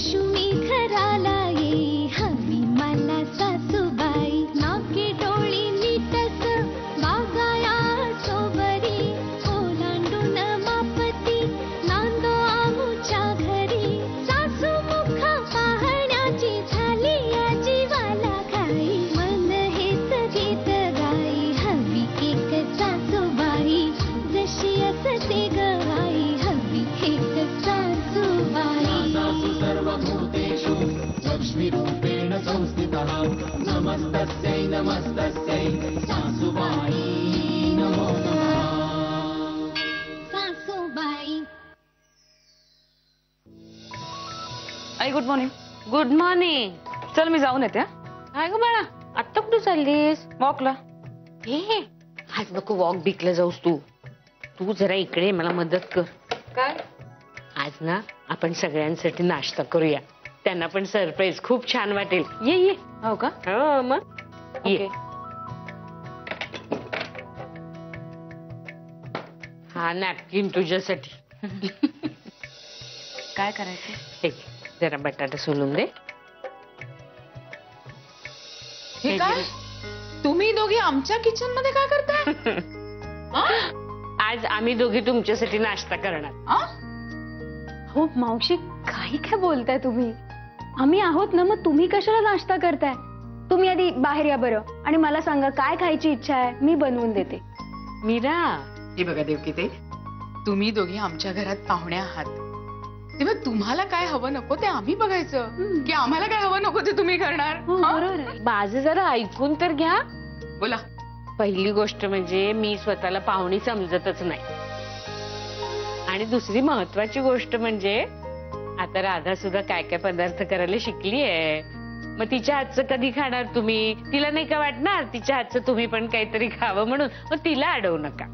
लक्ष्मी घराला ये हवी मला सासूबाई नाके डोळी नीटस वागाया सोबरी ओलांडून मापती नांदो आमुच्या घरी सासू मुख पाहण्याची झाली या जीवाला घाई मन हेच गीत गाई हवी एक सासूबाई जशी असते गवाई हवी एक सासूबाई सर्वभूतेषु लक्ष्मी रूपेण संस्थितः नमस्तस्यै नमस्तस्यै सासूबाई नमो नमः सासूबाई. आई गुड मॉर्निंग. Good morning. चल मी जाऊन येते. काय ग बाळा आत्ता कुठे चाललीस? वॉकला. हे आज नको वॉक बिकला जाऊस तू. तू जरा इकडे मला मदत कर. काय? आज ना आपण सगळ्यांसाठी नाश्ता करूया. त्यांना पण सरप्राईज खूप छान वाटेल. ये ये. हो का? हो मग ये. हा नॅपकिन तुझ्यासाठी. काय करायचं? हे जरा बटाटा सोलून दे. हे काय? तुम्ही दोघी आमच्या किचन मध्ये काय करताय? आज आम्ही दोघी तुमच्यासाठी नाश्ता करणार. हो मावशी काही काय बोलताय तुम्ही? आम्ही आहोत ना, मग तुम्ही कशाला नाश्ता करताय? तुम्ही आधी बाहेर या बरं आणि मला सांगा काय खायची इच्छा आहे, मी बनवून देते. मीरा हे बघा देवकी ते तुम्ही दोघी आमच्या घरात पाहुणे आहात तेव्हा तुम्हाला काय हवं नको ते आम्ही बघायचं की आम्हाला काय हवं नको ते तुम्ही करणार. बरोबर आहे. माझं जरा ऐकून तर घ्या. बोला. पहिली गोष्ट म्हणजे मी स्वतःला पाहुणी समजतच नाही आणि दुसरी महत्वाची गोष्ट म्हणजे आता राधा सुद्धा काय काय पदार्थ करायला शिकली आहे. मग तिच्या हातचं कधी खाणार तुम्ही? तिला नाही का वाटणार तिच्या हातचं तुम्ही पण काहीतरी खावं म्हणून? मग तिला अडवू नका.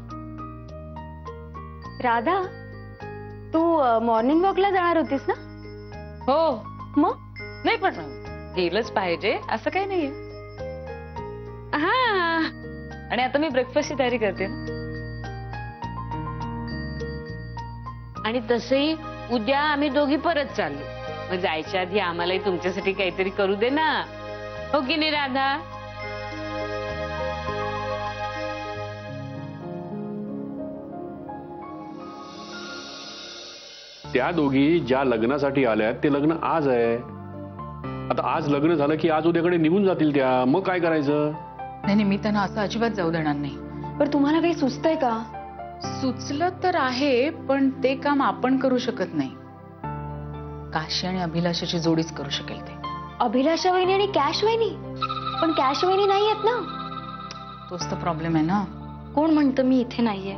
राधा तू मॉर्निंग वॉकला जाणार होतीस ना? हो. मग नाही पण गेलंच पाहिजे असं काही नाहीये. हा आणि आता मी ब्रेकफास्टची तयारी करते आणि तसंही उद्या आम्ही दोघी परत चाललो. मग जायच्या आधी आम्हालाही तुमच्यासाठी काहीतरी करू दे ना. हो की नाही राधा? त्या दोघी ज्या लग्नासाठी आल्यात ते लग्न आज आहे. आता आज लग्न झालं की आज उद्याकडे निघून जातील त्या. मग काय करायचं? नाही मी त्यांना असं अजिबात जाऊ देणार नाही. पण तुम्हाला काही सुचतंय का? सुचलं तर आहे पण ते काम आपण करू शकत नाही. काशी आणि अभिलाषाची जोडीच करू शकेल ते. अभिलाषा वहिनी आणि कॅश वहिनी? पण कॅश वहिनी नाही आहेत ना. तोच तर प्रॉब्लेम आहे ना. कोण म्हणतं मी इथे नाहीये?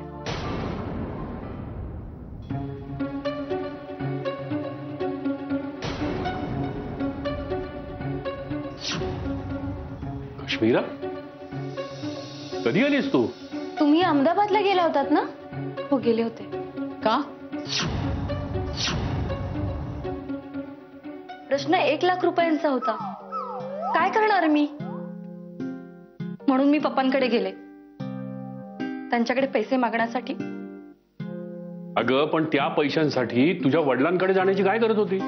काश्मीरा कधी आलीस तू? तुम्ही अहमदाबादला गेला होतात ना? हो गेले होते. का? प्रश्न 1,00,000 रुपयांचा होता. काय करणार मी? म्हणून मी पप्पांकडे गेले त्यांच्याकडे पैसे मागण्यासाठी. अगं पण त्या पैशांसाठी तुझ्या वडिलांकडे जाण्याची काय करत होती?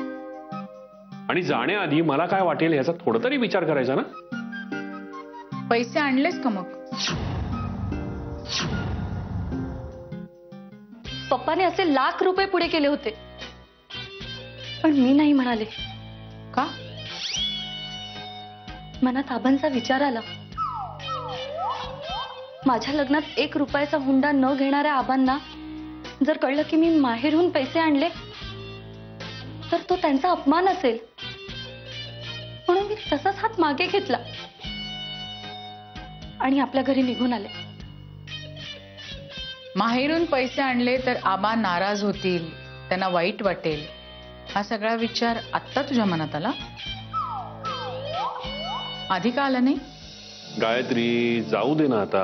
आणि जाण्याआधी मला काय वाटेल याचा थोडा तरी विचार करायचा ना. पैसे आणलेस का मग? पप्पाने असे लाख रुपये पुढे केले होते पण मी नाही म्हणाले. का? मनात आबांचा विचार आला. माझ्या लग्नात 1 रुपयाचा हुंडा न घेणाऱ्या आबांना जर कळलं की मी माहेरहून पैसे आणले तर तो त्यांचा अपमान असेल. म्हणून मी तसाच हात मागे घेतला आणि आपल्या घरी निघून आले. माहेरून पैसे आणले तर आबा नाराज होतील, त्यांना वाईट वाटेल, हा सगळा विचार आत्ता तुझ्या मनात आला? आधी का आला नाही? गायत्री जाऊ दे ना आता.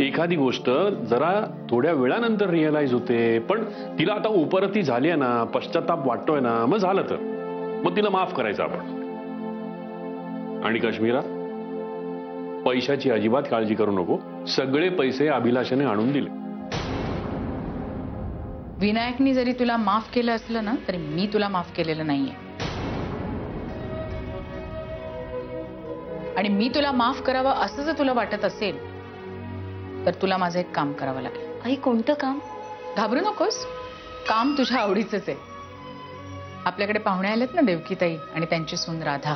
एखादी गोष्ट जरा थोड्या वेळानंतर रिअलाइज होते. पण तिला आता उपरती झाली आहे ना, पश्चाताप वाटतोय ना, मग झालं तर मग तिला माफ करायचं आपण. आणि काश्मीरा पैशाची अजिबात काळजी करू नको. सगळे पैसे अभिलाषाने आणून दिले. विनायकनी जरी तुला माफ केलं असलं ना तरी मी तुला माफ केलेलं नाहीये. आणि मी तुला माफ करावं असं जर तुला वाटत असेल तर तुला माझं एक काम करावं लागेल. आई कोणतं काम? घाबरू नकोस, काम तुझ्या आवडीच आहे. आपल्याकडे पाहुणे आलेत ना देवकीताई आणि त्यांची सून राधा,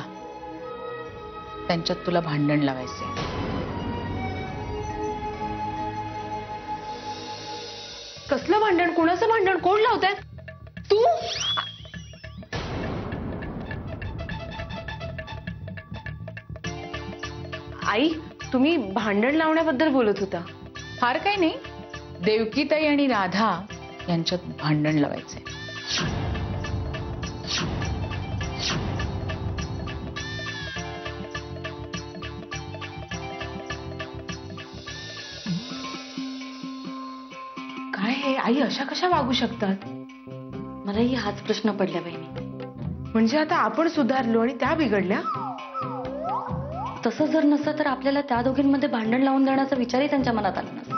त्यांच्यात तुला भांडण लावायचे. कसलं भांडण? कुणाचं भांडण? कोण लावतंय? तू? आई, तुम्ही भांडण लावण्याबद्दल बोलत होता. फार काही नाही, देवकीताई आणि राधा यांच्यात भांडण लावायचे. काय हे आई अशा कशा वागू शकतात? मलाही हाच प्रश्न पडला बहिणी. म्हणजे आता आपण सुधारलो आणि त्या बिघडल्या? तसं जर नसतं तर आपल्याला त्या दोघींमध्ये भांडण लावून देण्याचा विचारही त्यांच्या मनात आला नसता.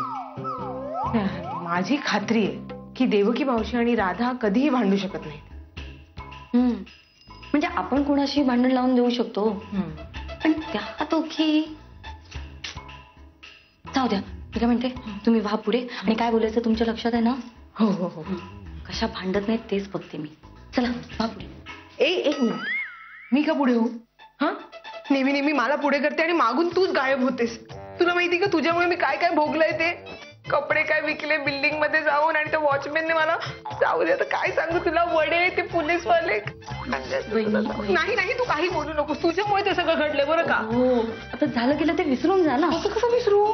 माझी खात्री आहे की देवकी मावशी आणि राधा कधीही भांडू शकत नाही. म्हणजे आपण कोणाशी भांडण लावून देऊ शकतो, पण त्या दोघी जाऊ द्या. मी काय म्हणते, तुम्ही व्हा पुढे आणि काय बोलायचं तुमच्या लक्षात आहे ना? हो हो हो. कशा भांडत नाहीत तेच बघते मी. चला व्हा पुढे. एक मिनिट, मी का पुढे होऊ? हा, नेहमी नेहमी मला पुढे करते आणि मागून तूच गायब होतेस. तुला माहिती का तुझ्यामुळे मी काय काय भोगलंय ते? कपडे काय विकले बिल्डिंग मध्ये जाऊन, आणि त्या वॉचमॅनने मला जाऊ दे आता काय सांगू तुला, वडे ते पोलीसवाले. नाही नाही, तू काही बोलू नकोस, तुझ्यामुळे ते सगळं घडलंय बरं का. हो, आता झालं गेलं ते विसरून जा ना. असं कसं विसरू?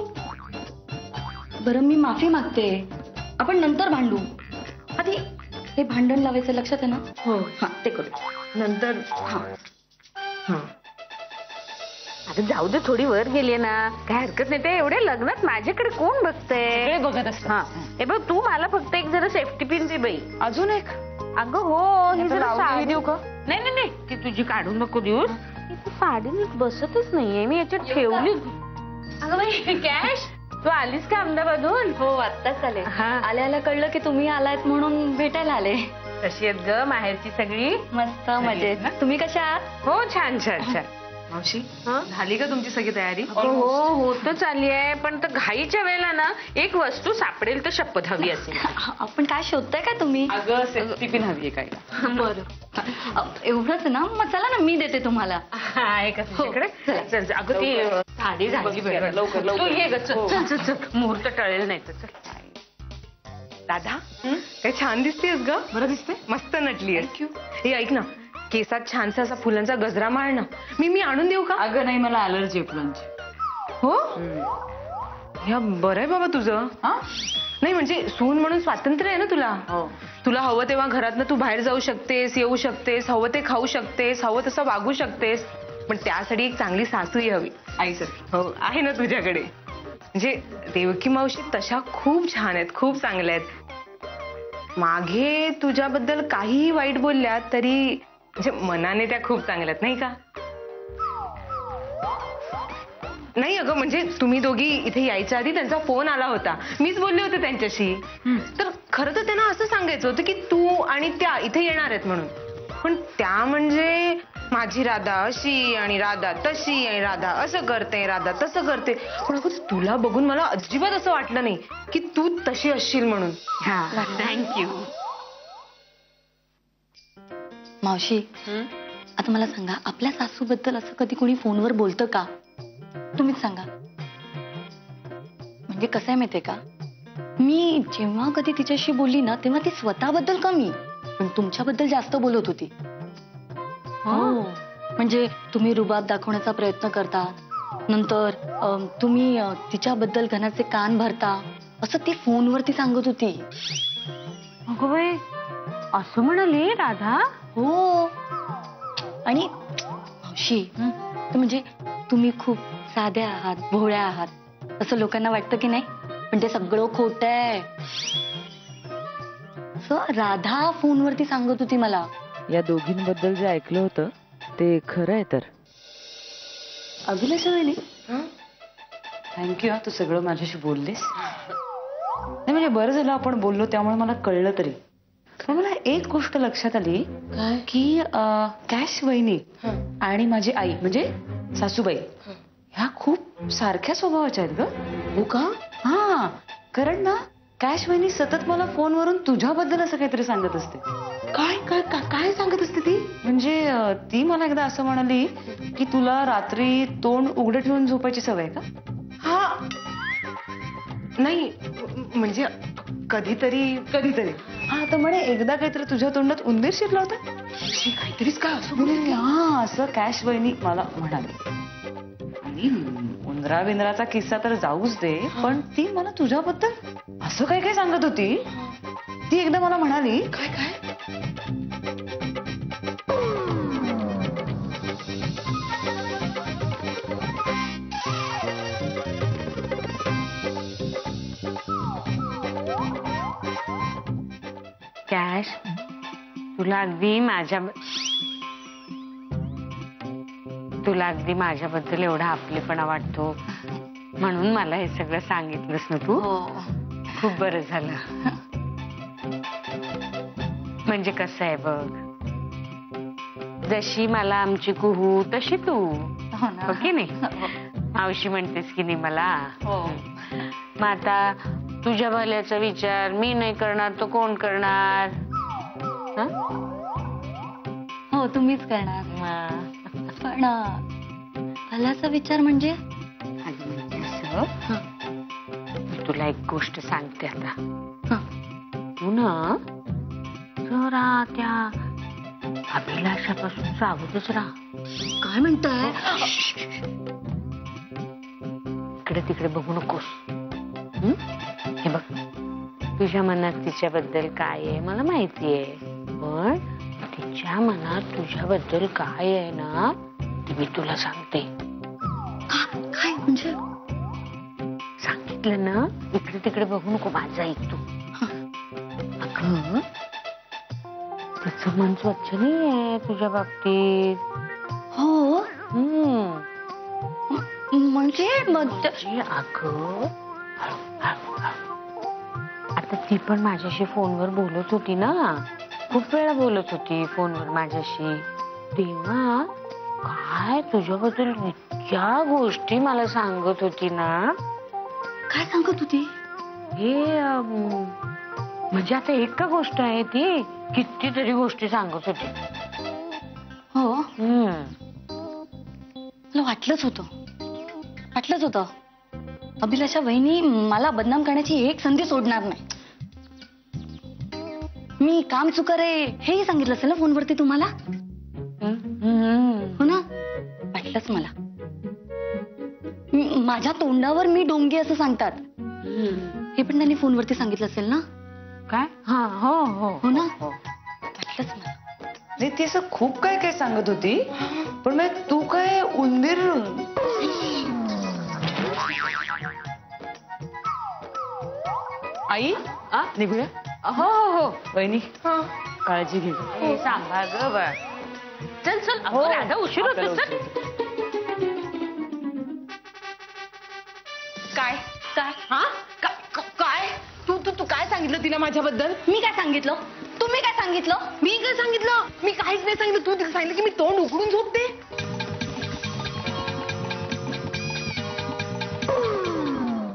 बरं मी माफी मागते, आपण नंतर भांडू. आधी हे भांडण लावायचं लक्षात आहे ना? हो, हा ते करू नंतर. हा. आता जाऊ दे, थोडी वर गेली ना, काय हरकत नाही. ते एवढे लग्नात माझ्याकडे कोण बघतंय? बघत असत. हे बघ, तू मला फक्त एक जरा सेफ्टी पिन दे बाई. अजून एक? अगं हो, ही जरा साडी देऊ का? नाही नाही नाही, ती तुझी काढू नको देऊस. ती साडी नीट बसतच नाहीये, मी याच्यात ठेवली. अगं बाई, कॅश, तू आलीस का अहमदाबादून? हो आत्ताच आले. हा. आल्याला कळलं की तुम्ही आलायत म्हणून भेटायला आले. कशी आहेत ग माहेरची सगळी? मस्त मजेत. तुम्ही कशा आहात? हो, छान छान छान. मावशी झाली का तुमची सगळी तयारी? हो होत चालली आहे, पण तर घाईच्या वेळेला ना एक वस्तू सापडेल तर शपथ हवी असेल. आपण काय शोधताय का तुम्ही? अगं सेफ्टी पिन हवी आहे काय? बरं, एवढंच ना, मग चला ना मी देते तुम्हाला. आहे का तुझ्याकडे? चल चल, अगं ती साडी झाली बरं. लवकर, लवकर. तू ये ग, चल चल चल चल, मुहूर्त टळेल नाही तर. चल राधा, काय छान दिसतेस ग. बरं दिसते. मस्त नटलीयस. हे ऐक ना, केसात छानसा असा फुलांचा गजरा मार ना. मी आणून देऊ का? अगं नाही, मला अलर्जी आहे फुलांची. हो, या बरं आहे बाबा तुझं. हा, नाही म्हणजे सून म्हणून स्वातंत्र्य आहे ना तुला. हो. तुला हवं तेव्हा घरातनं तू बाहेर जाऊ शकतेस, येऊ शकतेस, हवं ते खाऊ शकतेस, हवं तसं वागू शकतेस. पण त्यासाठी एक चांगली सासूही हवी. आईसारखी. हो, आहे ना तुझ्याकडे. म्हणजे देवकी मावशी तशा खूप छान आहेत, खूप चांगल्या आहेत. मागे तुझ्याबद्दल काहीही वाईट बोलल्या तरी म्हणजे मनाने त्या खूप चांगल्यात, नाही का? नाही अगं, म्हणजे तुम्ही दोघी इथे यायच्या आधी त्यांचा फोन आला होता, मीच बोलले होते त्यांच्याशी. तर खरं तर त्यांना असं सांगायचं होतं की तू आणि त्या इथे येणार आहेत म्हणून. पण त्या म्हणजे माझी राधा अशी आणि राधा तशी आणि राधा असं करते, राधा तसं करते. पण अगं तुला बघून मला अजिबात असं वाटलं नाही की तू तशी असशील म्हणून. थँक्यू. मावशी, आता मला सांगा, आपल्या सासूबद्दल असं कधी कोणी फोनवर बोलतं का? तुम्हीच सांगा. म्हणजे कसं आहे माहितीये का, मी जेव्हा कधी तिच्याशी बोलली ना तेव्हा ती स्वतःबद्दल कमी पण तुमच्याबद्दल जास्त बोलत होती. हो, म्हणजे तुम्ही रुबाब दाखवण्याचा प्रयत्न करता, नंतर तुम्ही तिच्याबद्दल घनाचे कान भरता, असं ती फोनवरती सांगत होती. अगं बाई, असं म्हणाली राधा? हो. आणि मावशी, तर म्हणजे तुम्ही खूप साध्या आहात, भोळ्या आहात, असं लोकांना वाटतं की नाही, पण ते सगळं खोटं आहे. असं राधा फोनवरती सांगत होती मला. या दोघींबद्दल जे ऐकलं होतं ते खरं आहे तर. अभिलाषा वहिनी, थँक्यू. तू सगळं माझ्याशी बोललीस. नाही म्हणजे बरं झालं आपण बोललो त्यामुळे मला कळलं तरी. पण मला एक गोष्ट लक्षात आली की कॅश वहिनी आणि माझी आई म्हणजे सासूबाई ह्या खूप सारख्या स्वभावाच्या आहेत ग. हो का? हा, कारण ना कॅश वहिनी सतत मला फोनवरून तुझ्याबद्दल असं काहीतरी सांगत असते. काय काय काय- काय सांगत असते ती? म्हणजे ती मला एकदा असं म्हणाली की तुला रात्री तोंड उघडं ठेवून झोपायची सवय का? हा नाही म्हणजे कधीतरी कधीतरी. हा, तर म्हणे एकदा काहीतरी तुझ्या तोंडात उंदीर शिरला होता. काहीतरीच काय असं म्हणे, हा असं कॅश वहिनी मला म्हणाली. आणि उंदरा बिंद्राचा किस्सा तर जाऊच दे, पण ती मला तुझ्याबद्दल असं काय काय सांगत होती. ती एकदा मला म्हणाली काय काय? कॅश तुला अगदी माझ्याबद्दल एवढा आपलेपणा वाटतो म्हणून मला हे सगळं सांगितलंस ना तू. खूप बरं झालं. म्हणजे कसं आहे बघ, जशी मला आमची कुहू तशी तू, हो की नाही? मावशी म्हणतेस की नाही मला. मग आता तुझ्या भल्याचा विचार मी नाही करणार तर कोण करणार? हो तुम्हीच करणार. पण भल्याचा विचार म्हणजे असं तुला एक गोष्ट सांगते आता. तू ना जरा त्या अभिलाषापासून सावधच राहा. काय म्हणताय? इकडे तिकडे बघू नकोस. हे बघ, तुझ्या मनात तिच्याबद्दल काय आहे मला माहितीये, पण तिच्या मनात तुझ्याबद्दल काय आहे ना ते मी तुला सांगते. काय म्हणजे? सांगितलं ना, इकडे तिकडे बघू नको, माझं ऐक तू. अगं तिचं मन स्वच्छ नाहीये तुझ्या बाबतीत. हो म्हणजे अगं आता ती पण माझ्याशी फोनवर बोलत होती ना, खूप वेळा बोलत होती फोनवर माझ्याशी. तेव्हा काय तुझ्याबद्दल इतक्या गोष्टी मला सांगत होती ना. काय सांगत होती? हे म्हणजे आता एक का गोष्ट आहे ती, कितीतरी गोष्टी सांगत होती. हो मला वाटलंच होतं अभिलाषा वहिनी मला बदनाम करण्याची एक संधी सोडणार नाही. मी काम चुकार आहे हेही सांगितलं असेल ना फोनवरती तुम्हाला. हो ना, वाटलंच मला. माझ्या तोंडावर मी डोंगी असं सांगतात हे पण त्यांनी फोनवरती सांगितलं असेल ना. काय? हा हो हो हो ना, वाटलंच मला. नाही, ती असं खूप काय काय सांगत होती, पण मग तू काय उंदीर. आई निघूया. हो हो हो वहिनी काळजी घे. सांभाळ ग बा. चल चल. अगं राधा, उशीर होतो. चल. काय काय? हा काय? तू तू तू काय सांगितलं तिला माझ्याबद्दल? मी काय सांगितलं? तुम्ही काय सांगितलं? मी काय सांगितलं? मी काहीच नाही सांगितलं. तू तिला सांगितलं की मी तोंड उघडून झोपते.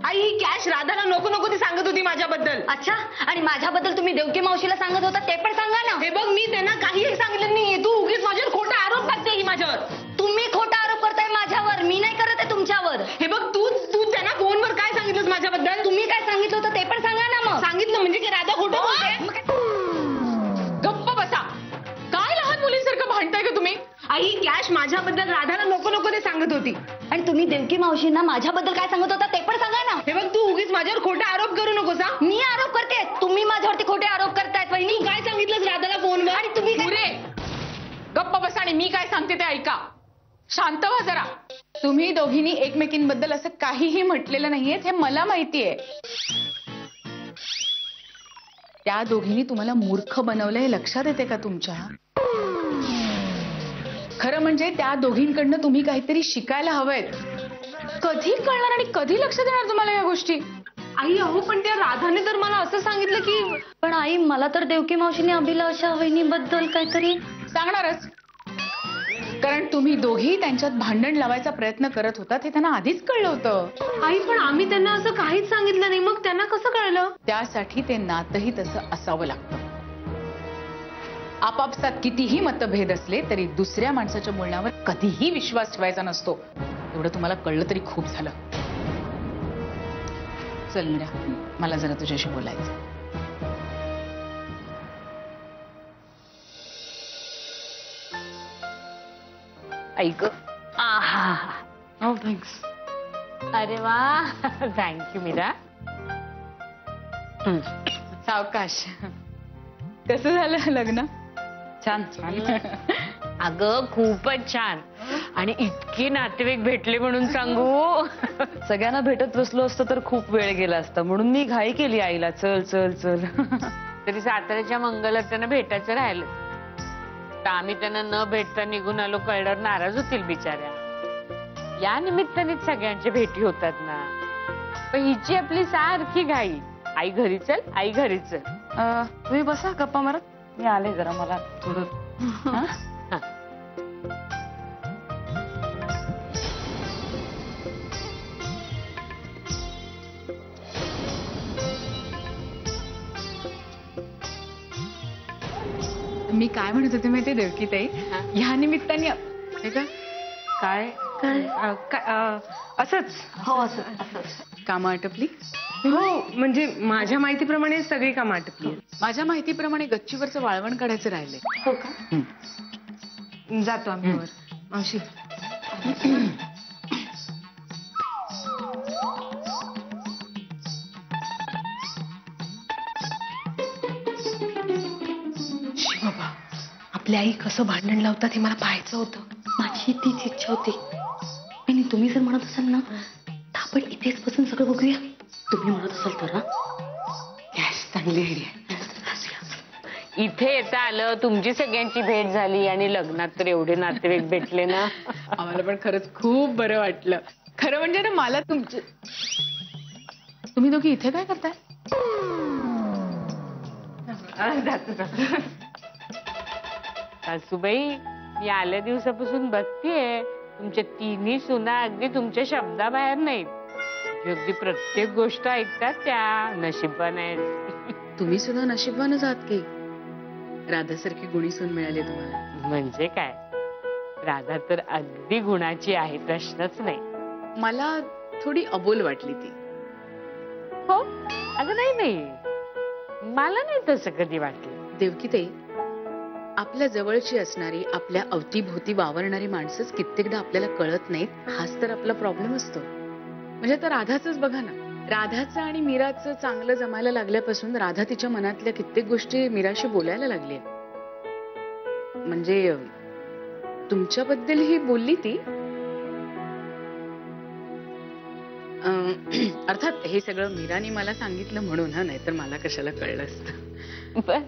आई ही कॅश राधाला नको नको ती सांगत होती माझ्याबद्दल. अच्छा, आणि माझ्याबद्दल तुम्ही देवकी मावशीला सांगत होता ते पण सांगा ना. हे बघ, मी त्यांना काहीही सांगितलं नाही. तू उगीच माझ्यावर खोटा आरोप टाकते ही माझ्यावर. तुम्ही खोटा आरोप करताय माझ्यावर, मी नाही करत आहे तुमच्यावर. हे बघ, तू त्यांना फोनवर काय सांगितलंस माझ्याबद्दल? तुम्ही काय सांगितलं होतं ते पण सांगा ना. मग सांगितलं म्हणजे की राधा खोटं बोलते? गप्प बसा. काय लहान मुलींसारखं भांडताय का तुम्ही? आई कॅश माझ्याबद्दल राधाला नको नको ते सांगत होती. आणि तुम्ही देवकी मावशींना माझ्याबद्दल काय सांगत होता ते पण सांगा ना. हे बघ, तू उगीच माझ्यावर खोटे आरोप करू नकोस. हा, मी आरोप करते, तुम्ही माझ्यावरती खोटे आरोप करतायत वहिनी. तू काय सांगितलंस राधाला फोनवर? आणि तुम्ही काय- पुरे गप्प बसा आणि मी काय सांगते ते ऐका. शांत व्हा जरा. तुम्ही दोघींनी एकमेकींबद्दल असं काहीही म्हटलेलं नाहीये हे मला माहितीये. त्या दोघींनी तुम्हाला मूर्ख बनवलंय लक्षात येते का तुमच्या? खरं म्हणजे त्या दोघींकडनं तुम्ही काहीतरी शिकायला हवंय. कधी कळणार आणि कधी लक्षात येणार तुम्हाला या गोष्टी? आई अहो पण त्या राधाने तर मला असं सांगितलं की पण आई मला तर देवकी मावशीने अभिलाषा वहिनीबद्दल काहीतरी सांगणारच, कारण तुम्ही दोघी त्यांच्यात भांडण लावायचा प्रयत्न करत होतात हे त्यांना आधीच कळलं होतं. आई पण आम्ही त्यांना असं काहीच सांगितलं नाही, मग त्यांना कसं कळलं? त्यासाठी ते नातंही तसं असावं लागतं. आपापसात कितीही मतभेद असले तरी दुसऱ्या माणसाच्या बोलण्यावर कधीही विश्वास ठेवायचा नसतो. एवढं तुम्हाला कळलं तरी खूप झालं. चल मीरा, मला जरा तुझ्याशी बोलायचं. ऐक आहा हो थँक्स. अरे वा थँक्यू मीरा. सावकाश. कसं झालं लग्न? छान छान. अगं खूपच छान. आणि इतके नातेवाईक भेटले म्हणून सांगू. सगळ्यांना भेटत बसलो असतं तर खूप वेळ गेला असता, म्हणून मी घाई केली आईला, चल चल चल. तरी साताऱ्याच्या मंगलात त्यांना भेटायचं राहिलं तर आम्ही त्यांना न भेटता निघून आलो, कळल्यावर नाराज होतील बिचाऱ्या. या निमित्तानेच सगळ्यांच्या भेटी होतात ना. पण हिची आपली सारखी घाई, आई घरी चल, आई घरी चल. तुम्ही बसा गप्पा मारत, मी आले जरा, मला थोडं. हा? मी काय म्हणत होते माहिती देवकी ताई, ह्या निमित्ताने हे का काय असंच हो असं कामं आटपली? हो म्हणजे माझ्या माहितीप्रमाणे सगळी कामं आटपली. माझ्या माहितीप्रमाणे गच्चीवरचं वाळवण काढायचं राहिलंय. हो का? जातो आम्ही वर. मावशी बाबा, आपली आई कसं भांडण लावतात हे मला पाहायचं होतं. माझी तीच इच्छा होती. आणि तुम्ही जर म्हणत असाल ना तर आपण इथेच बसून सगळं बघूया. तुम्ही म्हणत असाल तर ना. चांगली आयडिया. इथे येता आलं, तुमची सगळ्यांची भेट झाली आणि लग्नात तर एवढे नातेवाईक भेटले ना. आम्हाला पण खरंच खूप बरं वाटलं. खरं म्हणजे ना मला तुम्ही दोघी इथे काय करताय? जातो जातो. सासूबाई मी आल्या दिवसापासून बघतीये तुमच्या तिन्ही सुना अगदी तुमच्या शब्दाबाहेर नाहीत. अगदी प्रत्येक गोष्ट ऐकतात त्या. नशीबवान आहेत. तुम्ही सुद्धा नशीबवानच आहात की राधासारखी गुणी सून मिळाली तुम्हाला. म्हणजे काय, राधा तर अगदी गुणाची आहे, प्रश्नच नाही. मला थोडी अबोल वाटली ती. हो अगं नाही नाही, मला नाही तसं कधी वाटलं. देवकी ताई, आपल्या जवळची असणारी, आपल्या अवतीभोवती वावरणारी माणसंच कित्येकदा आपल्याला कळत नाहीत. हाच तर आपला प्रॉब्लेम असतो. म्हणजे आता राधाचंच बघा ना, राधाचं आणि मीराचं चांगलं जमायला लागल्यापासून राधा तिच्या मनातल्या कित्येक गोष्टी मीराशी बोलायला लागली. म्हणजे तुमच्याबद्दल ही बोलली ती. अर्थात हे सगळं मीराने मला सांगितलं म्हणून, हा, नाहीतर मला कशाला कळलं असतं. पण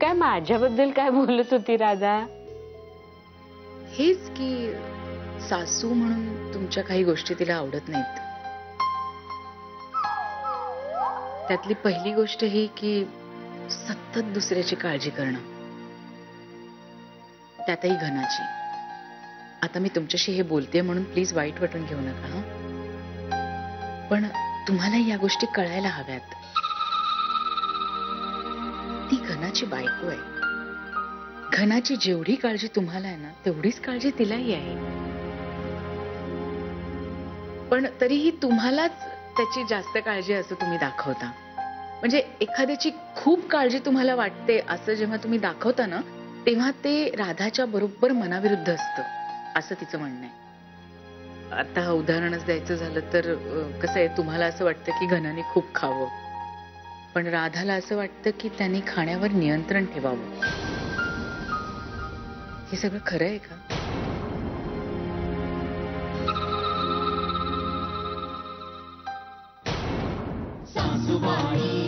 काय माझ्याबद्दल काय बोलत होती राधा? हेच की सासू म्हणून तुमच्या काही गोष्टी तिला आवडत नाहीत. त्यातली पहिली गोष्ट ही की सतत दुसऱ्याची काळजी करणं, त्यातही घनाची. आता मी तुमच्याशी हे बोलते म्हणून प्लीज वाईट वाटून घेऊ नका. हा, पण तुम्हाला या गोष्टी कळायला हव्यात. ती घनाची बायको आहे. घनाची जेवढी काळजी तुम्हाला आहे ना तेवढीच काळजी तिलाही आहे. पण तरीही तुम्हालाच त्याची जास्त काळजी असं तुम्ही दाखवता. म्हणजे एखाद्याची खूप काळजी तुम्हाला वाटते असं जेव्हा तुम्ही दाखवता ना, तेव्हा ते राधाच्या बरोबर मनाविरुद्ध असतं असं तिचं म्हणणं आहे. आता उदाहरणच द्यायचं झालं तर कसं आहे, तुम्हाला असं वाटतं की घनाने खूप खावं, पण राधाला असं वाटतं की त्यांनी खाण्यावर नियंत्रण ठेवावं. हे सगळं खरं आहे का? सासूबाई